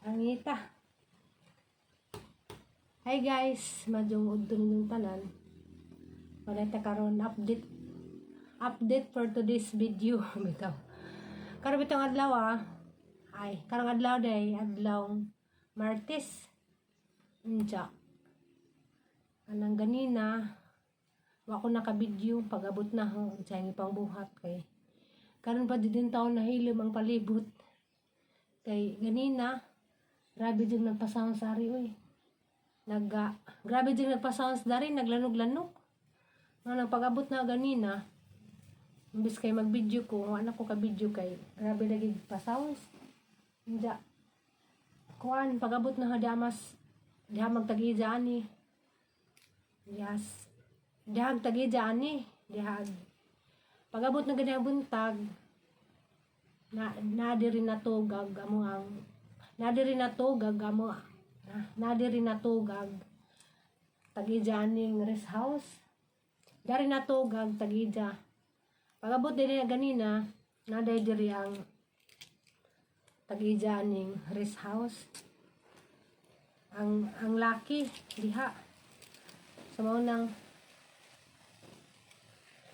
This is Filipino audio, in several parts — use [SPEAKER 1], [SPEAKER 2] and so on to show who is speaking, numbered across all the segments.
[SPEAKER 1] Angita. Hi guys, madyong udto ninyong tanan. Paleta karon update for today's video. Bitaw. Karon bitong adlaw karong adlaw day adlaw Martes. Unsa? Anang ganina wa ko naka-video pag-abot na ho sa pang buhat kay karon pa din taon na hilom ang palibot. Kay ganina grabe din nagpa-sounds ari oy. Grabe din nagpa-sounds dari naglanog-lanog. Nang pag-abot na ganina imbis kay mag-video ko, wala ko ka-video kay grabe lagi pa-sounds. Hindi. Kuan pag-abot na hadamas diha magtagija ani. Yes. Diha tagija ani, diha. Pag-abot na ganina buntag nadiri na to gagamo ang nadiri na to gagamo nadiri na to gag tagija aning rest house dari na to gag tagija pag-abot din na ganina naday diri ang tagija aning rest house ang laki diha sa mao nang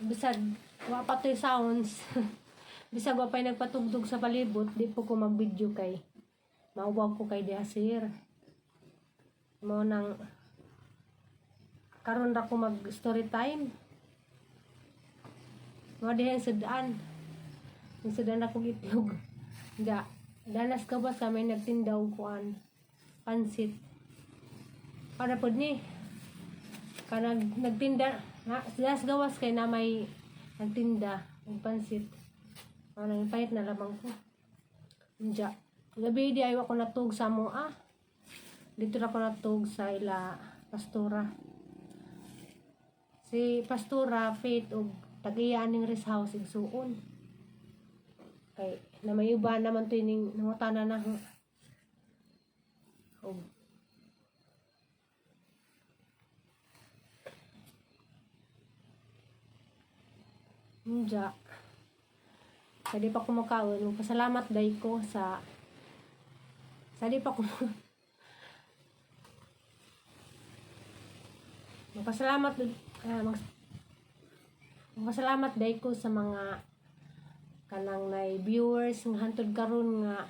[SPEAKER 1] bisag wa pa toy sounds bisag wa pay nagpatugtog sa palibot di po ko mag-video kay mauwaw ko kay diha sir mo nang karon ra ko mag story time mo diha sudan ako itlog nga danas ka ba sa may nagtindaw kuan pansit para pod ni kanang nagtinda na silas gawas kay na may nagtinda ng pansit anong pahit na lamang ko Nja. Gabi di ayaw ako natug sa mua. Dito na ako natug sa ila pastora. Si pastora Faith og tagiya ning rest house igsuon. Kay na may uba naman to ning nangutana na og Nja. Di pa ko makaon. Magpasalamat day ko sa di pa ko magpasalamat day ko sa mga kanang nay viewers ng hantod karon nga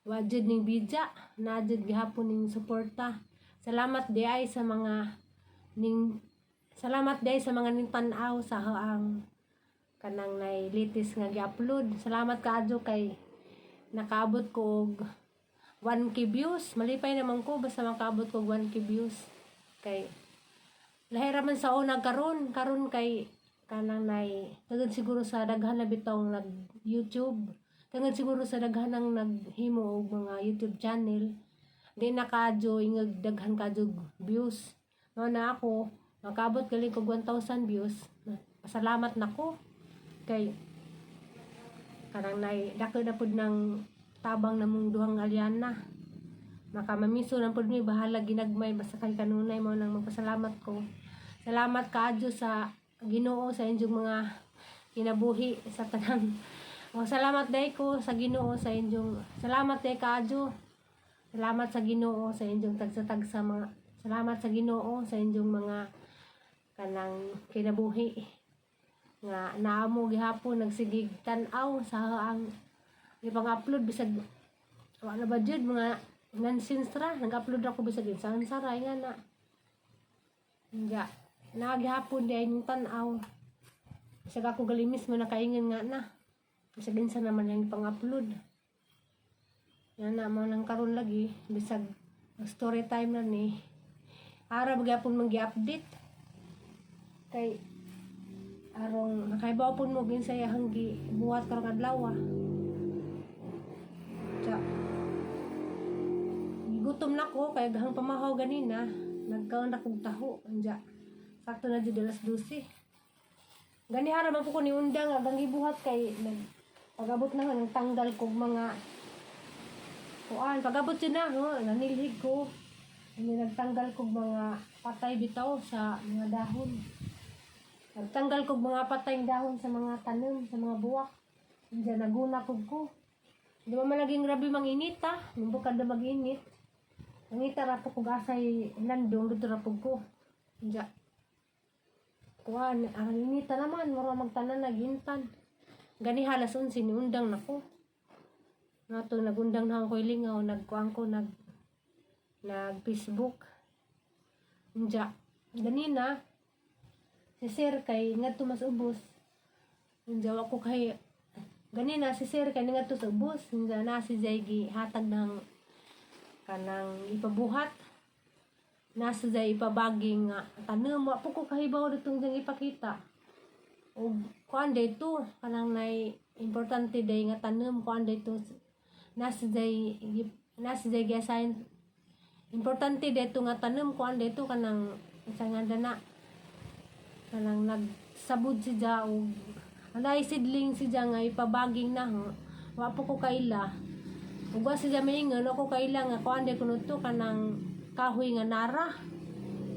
[SPEAKER 1] wajud ning bidya najud gihapon ning suporta. Salamat day ay sa mga ning tan-aw sa ang kanang nay latest nga gi-upload. Salamat kaadyo kay nakaabot ko og 1k views. Malipay naman ko basta makaabot ko og 1k views. Kay lahira man sa una karon kay kanang nay tungod siguro sa daghan na bitong nag-YouTube. Tungod siguro sa daghan nang naghimo og mga YouTube channel. Di na kaadyo ingag daghan kaadyo views. Mao na ako makaabot gali ko 1,000 views. Pasalamat nako. Kay karang nay dako na pud ng tabang namong duhang alyana makamamiso na pud mi bahala ginagmay basta kay kanunay mo nang magpasalamat ko. Salamat kaadyo sa Ginoo sa inyong mga kinabuhi sa tanang salamat day ko sa Ginoo sa inyong salamat day kaadyo. Salamat sa Ginoo sa inyong tagsa mga salamat sa Ginoo sa inyong mga kanang kinabuhi nga naamo gihapon nagsigig tan-aw sa ang ipang-upload bisag wala ba jud mga nonsense ra nag-upload ako bisag insan saray nga na nga nagihapon di ay tan-aw bisag ako galimis mo nakaingon nga na bisag insan naman ang ipang-upload yan na mo nang karon lagi bisag story time na ni ara bagapon magi-update kay arong nakaibaw po mo ginsaya hanggi buhat karong adlaw. Gutom na ko kay gahang pamahaw ganina nagkaon na kog taho anja sakto na jud alas 12 gani hara man po ko ni undang agang gibuhat kay pag-abot na nang tanggal kog mga kuan pag-abot jud na nanilhig ko nagtanggal kog mga patay bitaw sa mga dahon. Nagtanggal kog mga patay dahon sa mga tanom, sa mga buwak. Diyan naguna kog ko. Di ba malaging grabe manginit ha? Yung bukad na mag-init. Nangita ra po kung asay landong dito ra po ko. Diya. Kuan, ang inita naman, mura magtanan nagintan. Gani halas 11 ni undang nako. Nato nagundang na ako ilingaw, nagkuan ko nag Facebook. Diya. Ganina si Sir kay ngadto mas ubos. Diya ako kay ganina si Sir kay ngadto sa ubos. Diya na si Zaigi hatag ng kanang ipabuhat. Nasa Zay ipabaging nga tanem wa po ko kahibaw ditong dang ipakita. O kuan dayto kanang nay importante day nga tanem kuan dayto nasa Zay gi-assign importante dayto nga tanem kuan dayto kanang isa nga dana kanang nagsabud si Ja og anay sidling si Ja nga ipabaging na wa po ko kaila. Ug wa si Ja maingon ako kaila nga kuan day kuno to kanang kahoy nga nara.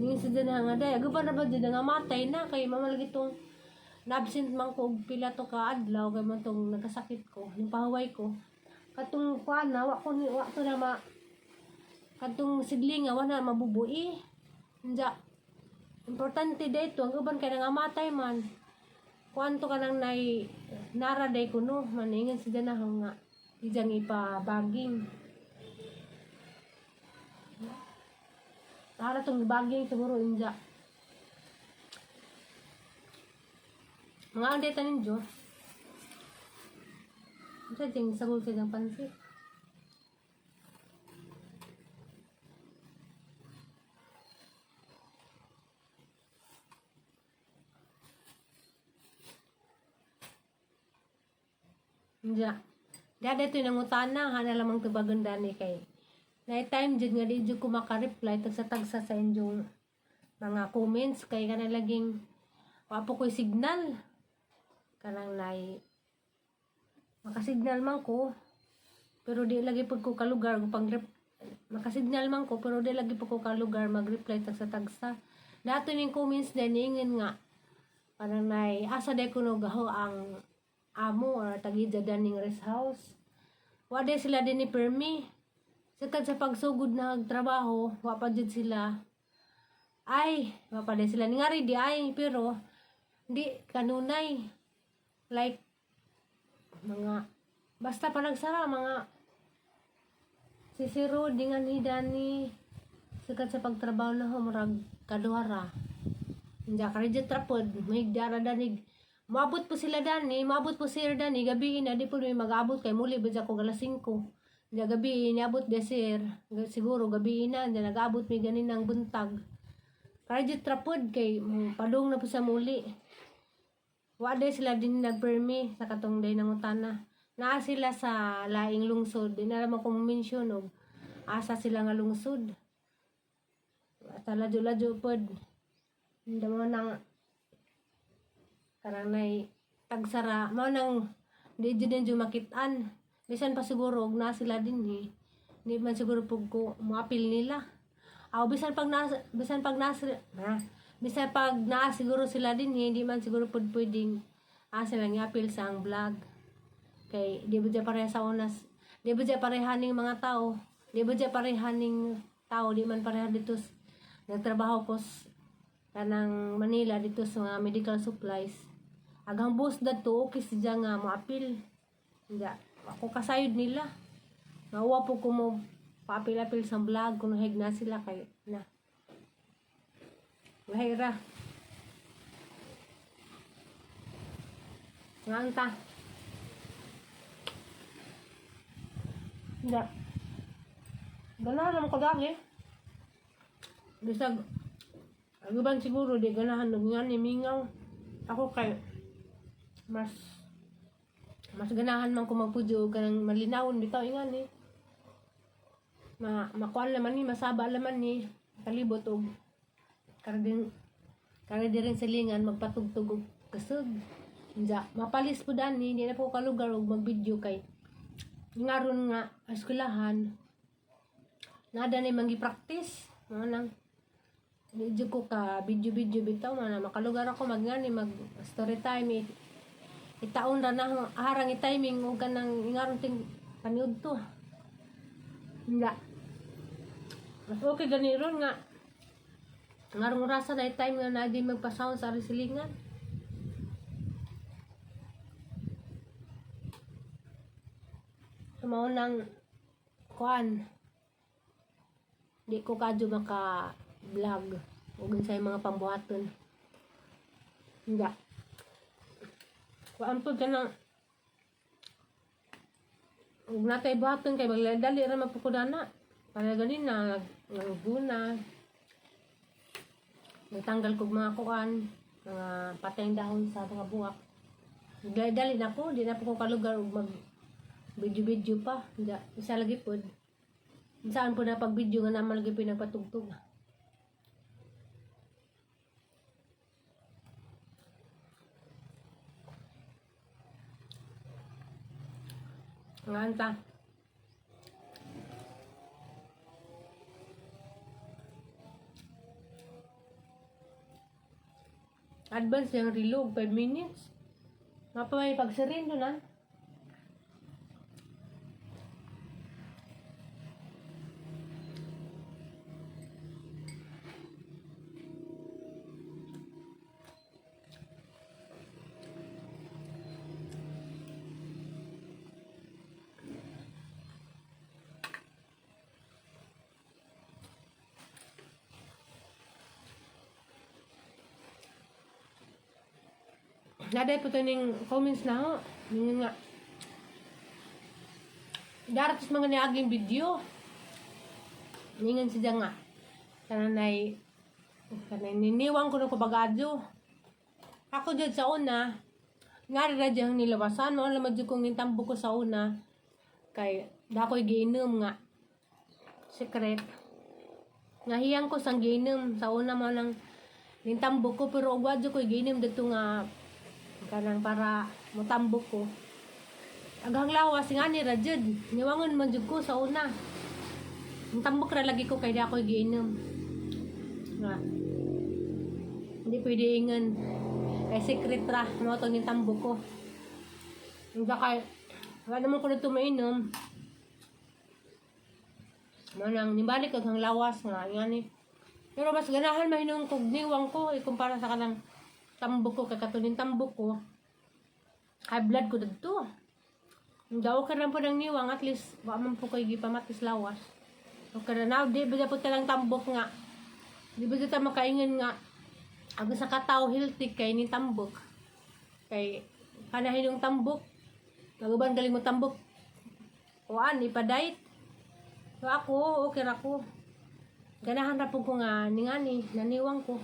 [SPEAKER 1] Ngin sa dyan nga day. Agapan na ba dyan nga matay na. Kay mamalagi itong na-absent man ko. Pila to ka adlaw. Kay man itong nagkasakit ko. Yung pahuway ko. Katong kuan na. Wak to na ma. Katong sidling nga. Wala mabubuhi. Diya. Importante dito. Ang uban kay nga matay man. Kuan to ka nang nara day kuno. Maningin sa dyan nga. Ijang ipabaging. Para itong bagay siguro inja. Mga ang data ninyo. Isa ding sagol ka ng pansit. Inja. Dada ito yung nangutana. Hana lamang ito baganda ni kay. Night time dyan nga di dyan ko makareply tagsa sa inyong mga comments kay kanang laging wapo ko'y signal kanang makasignal man ko pero di lagi pag ko kalugar makasignal man ko pero di lagi pag ko kalugar mag-reply tagsa dato ning comments din ingin nga parang asa day ko no gaho ang amo or tagidya daning rest house wade sila din ni permi sakad sa pagsugod na trabaho, wapa dyan sila. Wapa din sila. Ningari di pero di kanunay. Like, basta pa nagsara, mga sisiro, di nga ni Dani. Sakad sa pagtrabaho na murag kaduhara. Hindi ka rin dyan trapod, may dara danig. Maabot po sila Dani, maabot po sila Dani, gabiin na, di po may mag-abot kay muli, ba ko galas 5. Diya gabi, niabot desir. Siguro gabi na, diya nag-abot may ganin ng buntag. Para dyan trapod kay padung na po sa muli. Wade sila din nagpermi sa katong day ng utana. Naa sila sa laing lungsod. Di na naman kung mention og asa sila nga lungsod. Sa ladyo-ladyo pod. Hindi mo nang karang tagsara. Mo nang di dyan din makitaan. Bisan pa siguro og na sila din Hindi man siguro pug ko moapil nila. Bisan pag na siguro sila din hindi man siguro pud pwedeng sila ngapil sa ang vlog. Kay di ba pareha sa unas, di ba parehaning mga tao, di ba parehaning tao di man pareha dito nagtrabaho ko kanang Manila dito sa mga medical supplies. Agang boss dadto okay siya nga moapil. Nga ako kasayod nila. Nawa po ko mo papil-apil sa vlog kung hig na sila kayo na. Lahira. Nganta. Nga. Ganahan naman ko dami. Bisag. Aguban siguro di ganahan nung nga ni Mingaw. Ako kay mas ganahan man ko magpudyo kanang malinawon bitaw ingan ni makuan laman ni masaba laman ni kalibot og kare din sa lingan magpatugtog og kasug inja mapalis po dani hindi na po kalugar og magvideo kay ngaron nga eskwelahan nada ni mangi-practice nang medyo ko ka video bitaw man makalugar ako magngani mag story time itaon ra na harang i-timing o kanang ingaron ting paniud to. Hindi. Mas okay gani ron nga. Ngarong rasa na time nga na di magpa-sound sa resilingan. Mao nang kuan. Di ko kadyo maka-vlog ug unsay mga pambuhaton. Hindi. Kuan po kanang ug natay buhaton kay magdali ra mapukudana. Para ganin na naguna. Nagtanggal kog mga kuan, mga patayng dahon sa mga buwak. Dali na ko, di na po ko kalugar ug mag video pa. Hindi, isa lagi po. Saan po na pag-video nga naman lagi pinagpatugtog. Nga anta. Advance yung relog, 5 minutes. Nga pa may pagsirin doon, ha? Naday po ito ng comments na ho. Yun nga. Daratos mga niaging video. Ningan siya nga. Kananay niniwang ko na ko bagadyo. Ako dyan sa una, nga rin dyan nilawasan. No? Alam mo dyan kong nintambo ko sa una. Kay dako'y giinom nga. Secret. Ngahiyang ko sang giinom. Sa una mo lang nintambo ko. Pero ugwa dyan ko'y giinom dito nga kanang para mutambok ko. Agang lawas nga ni Rajud. Niwangon man jud ko sa una. Mutambok ra lagi ko kay di ako giinom. Nga. Hindi pwede ingon. Kay secret ra mo to ni tambok ko. Nga kay wala naman ko nito mainom. Manang nibalik agang lawas nga ngani. Pero mas ganahan mahinom kog niwang ko ikumpara sa kanang tambok ko, kay katunin tambok ko, high blood ko dito. Daw ka lang po ng niwang, at least, wala man po kayo gipamatis lawas. Okay na, di ba po talang tambok nga. Di ba dito makaingan nga, ako sa kataw, healthy kay ni tambok. Kay, kanahin yung tambok, naguban galing mo tambok, kuan, ipadait. So ako, okay ra ko. Ganahan ra po ko nga, ningani, naniwang ko.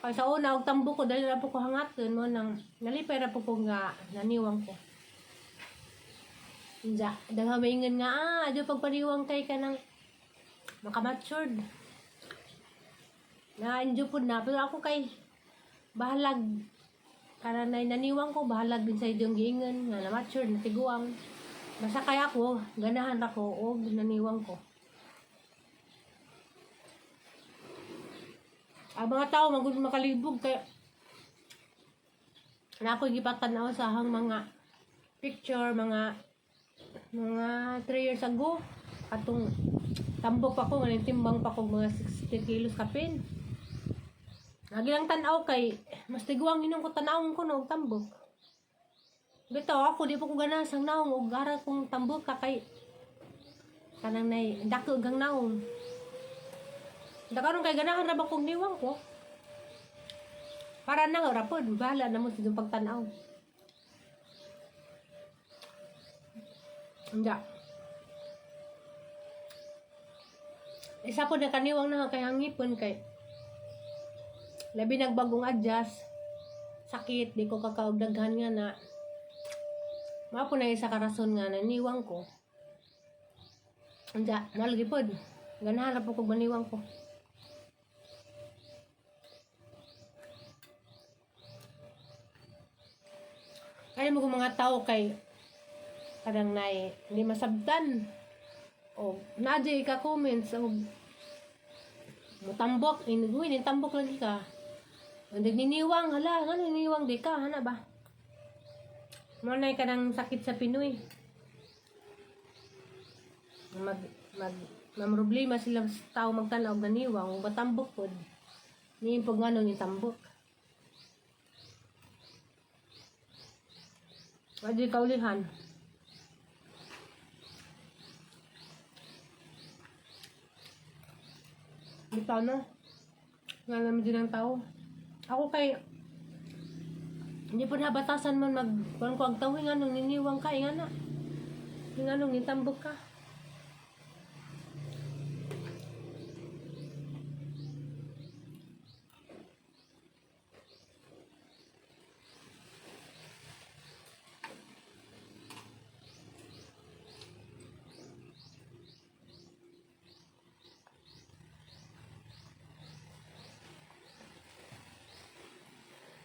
[SPEAKER 1] Kaya sa una, og tambok ko, dali na po ko hangaton mo nang nalipay na po ko nga naniwang ko. Diya, daghang maingon nga, adyo pagpaniwang kay ka ng makamatured. Na-enjoy po na, pero ako kay bahalag. Karanay naniwang ko, bahalag din sa idyong giingon, nga na-matured, natiguang. Basta kaya ako, ganahan ako, o naniwang ko. Ang mga tao magud makalibog kay na ako gipatanaw sa hang mga picture mga 3 years ago atong tambok pa ko nga timbang pa ko mga 60 kilos kapin. Lagi lang tanaw kay mas tiguang inom ko tanawon ko no tambok. Bitaw ako di pa ko gana sang naong og gara kong tambok ka kay kanang nay dako gang naong. Dakaron kay ganahan ra ba kong niwang ko. Para na ra pod, bahala na mo sa pagtanaw. Anda. Isa po na kaniwang na kay hangipon kay labi nagbagong adjust. Sakit, di ko kakaugdaghan nga na. Mao po na isa ka rason nga naniwang ko. Anda, nalagi pod. Ganahan ra po kog maniwang ko. Ay mo kung mga tao kay kadang nay hindi masabtan o nadya ka comments o mutambok inuwi tambok lagi ka nagniwang hala nga niniwang di ka hana ba manay ka ng sakit sa Pinoy mag mag problema sila sa tao magtanaw og naniwang batambok pod. Ni pag ngano ni tambok. Adi kaulihan. Bitaw na. Nga naman din ang tao. Ako kay hindi po nabatasan man kuan ko ang tao nga nung niniwang ka nga na. Nga nung nitambok ka.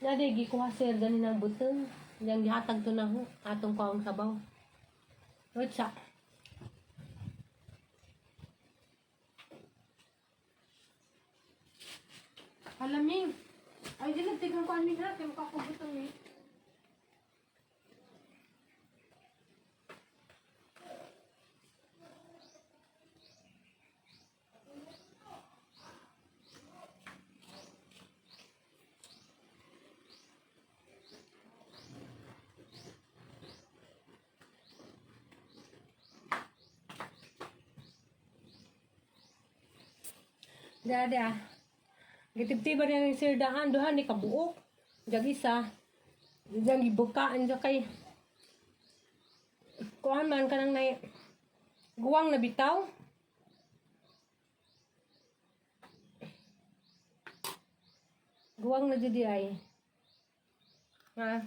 [SPEAKER 1] Nade gikuha sir ganin ang butong. Yang gihatag to na ho atong kaong sabaw. Rotsa. Alaming. Ay di nagtigang ko amin ha kay makakabutong eh. Dada. Gitibtiba niya ng sirdahan, dohan ni kabuok. Jag isa. Diyan gibukaan siya kay kuhan man ka nang guwang na bitaw. Guwang na jadi ay. Ha?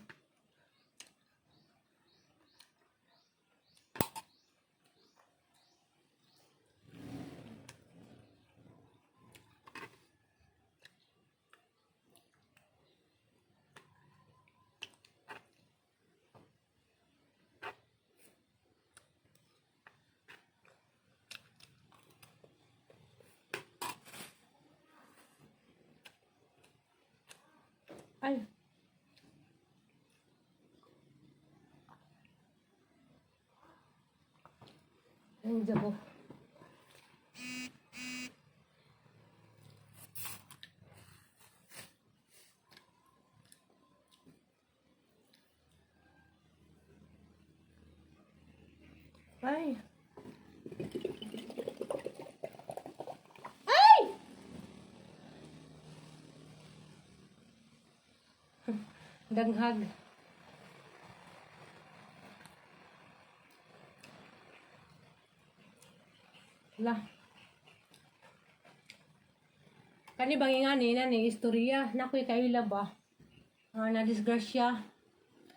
[SPEAKER 1] Ay. Ay, jabo. Ay. Ay! Danghag. Lah. Kani bang ingani na ni istorya nakoy kaila ba? Na disgrasya.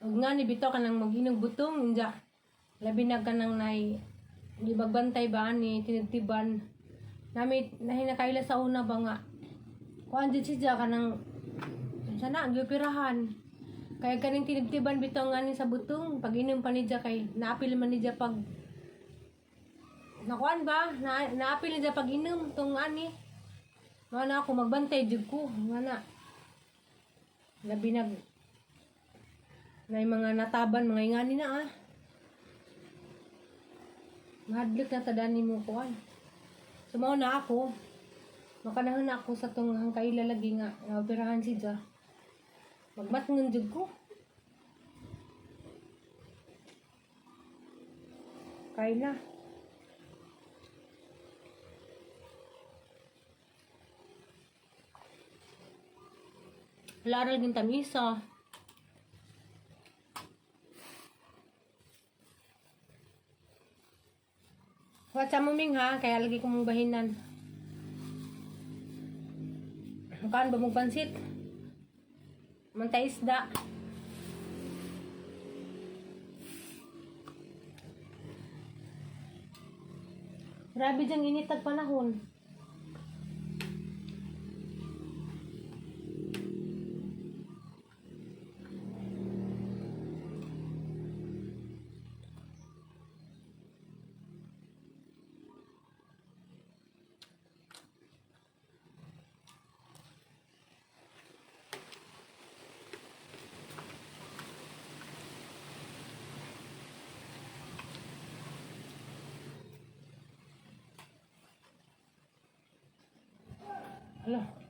[SPEAKER 1] Ug nga ni bitaw kanang maginog butong inja. Labi na kanang nay di bagbantay ba ni tinitiban. Nami nahinakaila sa una ba nga. Kuan jud siya kanang sana gyupirahan. Kaya kaning tinitiban bitaw nga ni sa butong pag inom pa ni siya kay naapil man ni siya pag nakuan ba? Naapil ni siya pag inom tong ani. Nga na ako magbantay jud ko. Nga na. Labi nag na mga nataban mga ingani na ah. Mahadlik na tadani mo kuan. Sumaw na ako. Makanahon na ako sa tong hangkay lalagi nga operahan si siya. Magmatngon jud ko. Kaila. Laral din tamisa. Watsa mo ming ha, kaya lagi ko mong bahinan. Kaan ba mong pansit? Mantay isda. Grabe diyang initag panahon. Hala.